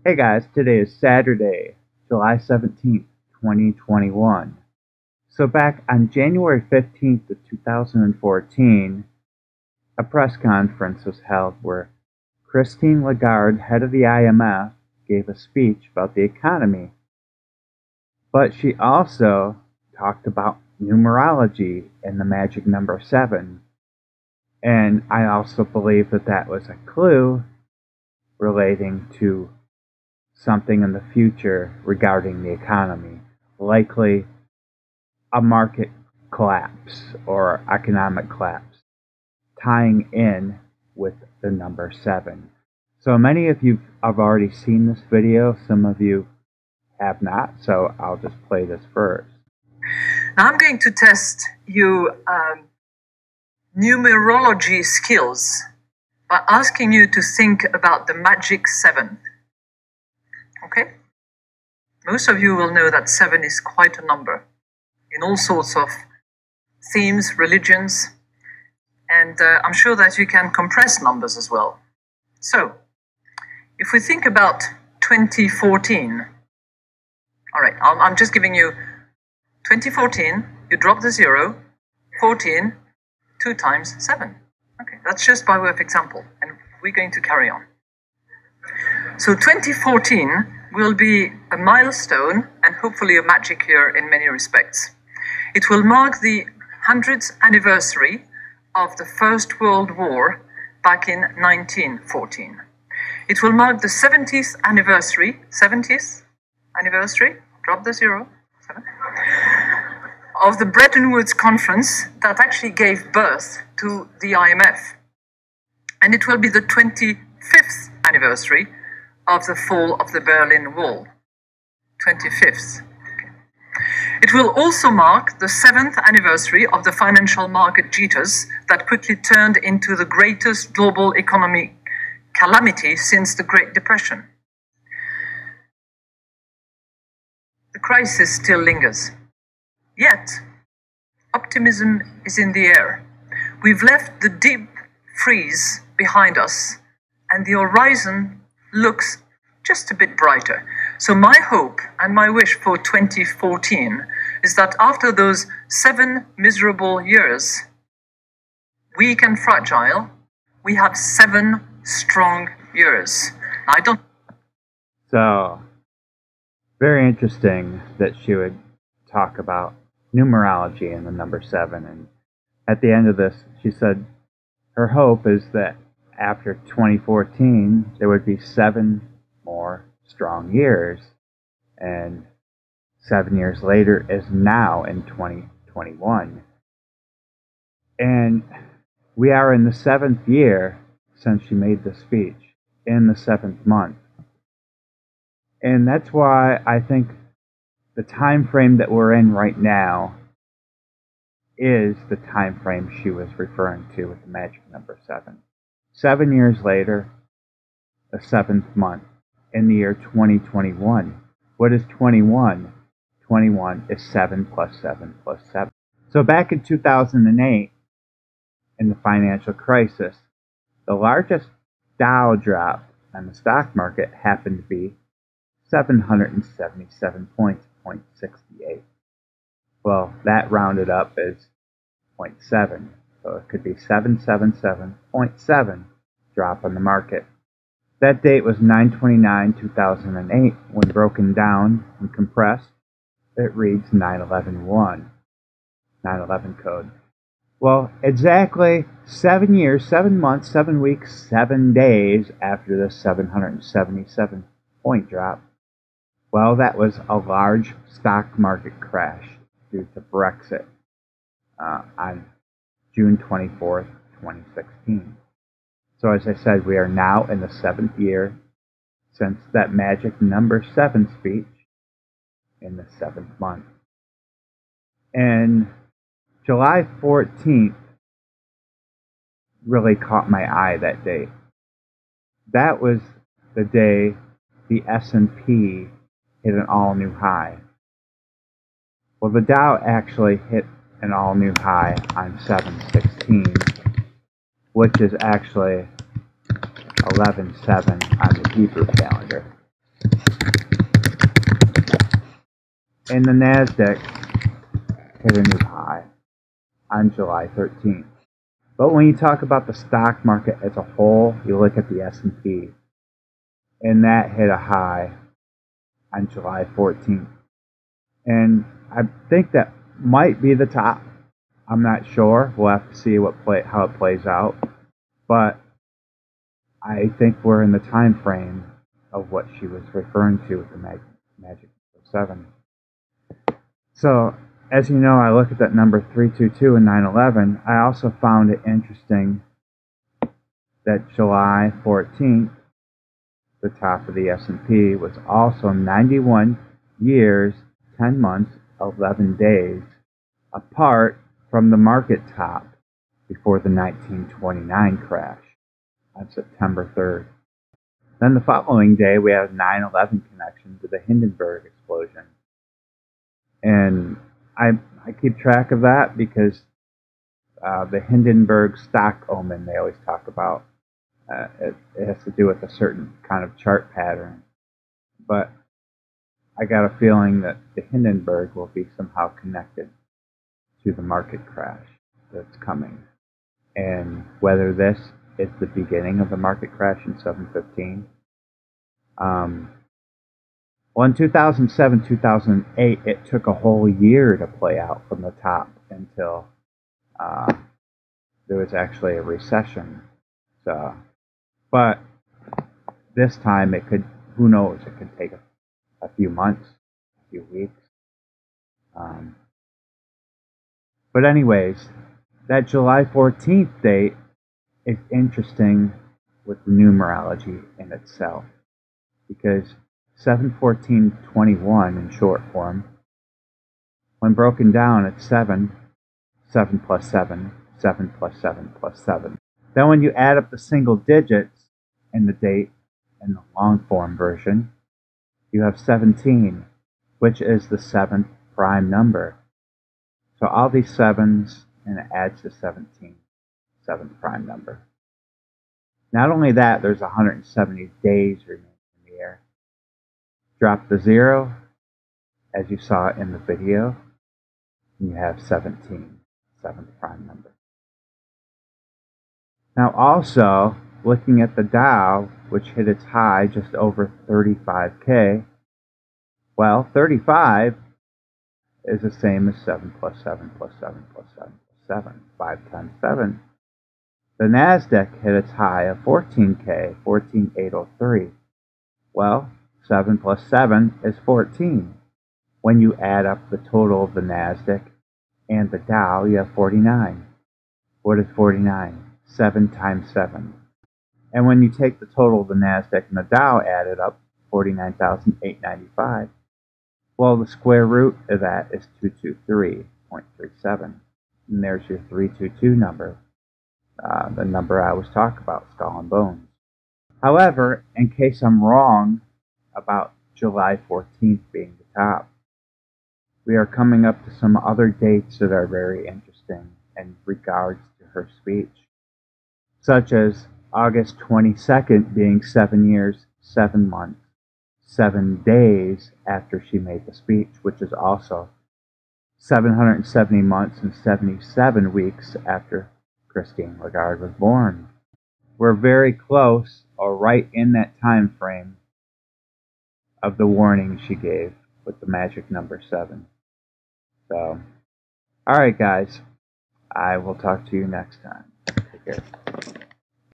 Hey guys, today is Saturday, July 17th, 2021. So back on January 15th of 2014, a press conference was held where Christine Lagarde, head of the IMF, gave a speech about the economy. But she also talked about numerology and the magic number 7. And I also believe that that was a clue relating to something in the future regarding the economy, likely a market collapse or economic collapse, tying in with the number 7. So many of you have already seen this video, some of you have not, so I'll just play this first. Now I'm going to test your numerology skills by asking you to think about the magic 7. Okay? Most of you will know that 7 is quite a number in all sorts of themes, religions, and I'm sure that you can compress numbers as well. So, if we think about 2014, all right, I'm just giving you 2014, you drop the 0, 14, 2 times 7. Okay, that's just by way of example, and we're going to carry on. So 2014 will be a milestone and hopefully a magic year in many respects. It will mark the 100th anniversary of the First World War back in 1914. It will mark the 70th anniversary, drop the 0, 7, of the Bretton Woods Conference that actually gave birth to the IMF. And it will be the 25th anniversary of the fall of the Berlin Wall. 25th. Okay. It will also mark the 7th anniversary of the financial market jitters that quickly turned into the greatest global economic calamity since the Great Depression. The crisis still lingers. Yet, optimism is in the air. We've left the deep freeze behind us, and the horizon looks just a bit brighter. So my hope and my wish for 2014 is that after those 7 miserable years, weak and fragile, we have 7 strong years. I don't... So, very interesting that she would talk about numerology and the number 7. And at the end of this, she said her hope is that after 2014, there would be 7 more strong years. And 7 years later is now in 2021. And we are in the 7th year since she made this speech, in the 7th month. And that's why I think the time frame that we're in right now is the time frame she was referring to with the magic number 7. 7 years later, the 7th month, in the year 2021. What is 21? 21 is 7 plus 7 plus 7. So back in 2008, in the financial crisis, the largest Dow drop on the stock market happened to be 777 points, 0.68. Well, that rounded up as 0.7. So it could be 777.7 drop on the market. That date was 9/29/2008. When broken down and compressed, it reads 9/11/1. 9/11 code. Well, exactly 7 years, 7 months, 7 weeks, 7 days after the 777 point drop. Well, that was a large stock market crash due to Brexit on June 24th, 2016. So as I said, we are now in the 7th year since that magic number 7 speech in the 7th month. And July 14th really caught my eye that day. That was the day the S&P hit an all-new high. Well, the Dow actually hit an all-new high on 7/16, which is actually 11/7 on the Hebrew calendar. And the NASDAQ hit a new high on July 13th. But when you talk about the stock market as a whole, you look at the S&P, and that hit a high on July 14th. And I think that might be the top. I'm not sure. We'll have to see how it plays out. But I think we're in the time frame of what she was referring to with the Magic 7. So, as you know, I look at that number 322 and 911. I also found it interesting that July 14th, the top of the S&P, was also 91 years, 10 months, 11 days apart from the market top before the 1929 crash on September 3rd. Then the following day, we have 9/11 connection to the Hindenburg explosion. And I keep track of that because the Hindenburg stock omen they always talk about, it has to do with a certain kind of chart pattern. But I got a feeling that the Hindenburg will be somehow connected to the market crash that's coming. And whether this is the beginning of the market crash in 715. Well, in 2007, 2008, it took a whole year to play out from the top until there was actually a recession. So, but this time it could, who knows, it could take a few months, a few weeks. But anyways, that July 14th date is interesting with the numerology in itself, because 71421 in short form, when broken down, it's 7, 7 plus 7, 7 plus 7 plus 7. Then when you add up the single digits in the date in the long form version, you have 17, which is the 7th prime number. So all these 7s, and it adds to 17, 7th prime number. Not only that, there's 170 days remaining in the year. Drop the 0, as you saw in the video, and you have 17, 7th prime number. Now also, looking at the Dow, which hit its high just over 35K, well, 35 is the same as 7 plus 7 plus 7 plus 7 plus 7, 5 times 7. The NASDAQ hit its high of 14K, 14,803. Well, 7 plus 7 is 14. When you add up the total of the NASDAQ and the Dow, you have 49. What is 49? 7 times 7. And when you take the total of the NASDAQ and the Dow added up, 49,895. Well, the square root of that is 223.37. And there's your 322 number, the number I was talking about, skull and bones. However, in case I'm wrong about July 14th being the top, we are coming up to some other dates that are very interesting in regards to her speech, such as August 22nd being 7 years, 7 months, 7 days after she made the speech, which is also 770 months and 77 weeks after Christine Lagarde was born. We're very close, or right in that time frame of the warning she gave with the magic number 7. So, alright guys, I will talk to you next time. Take care.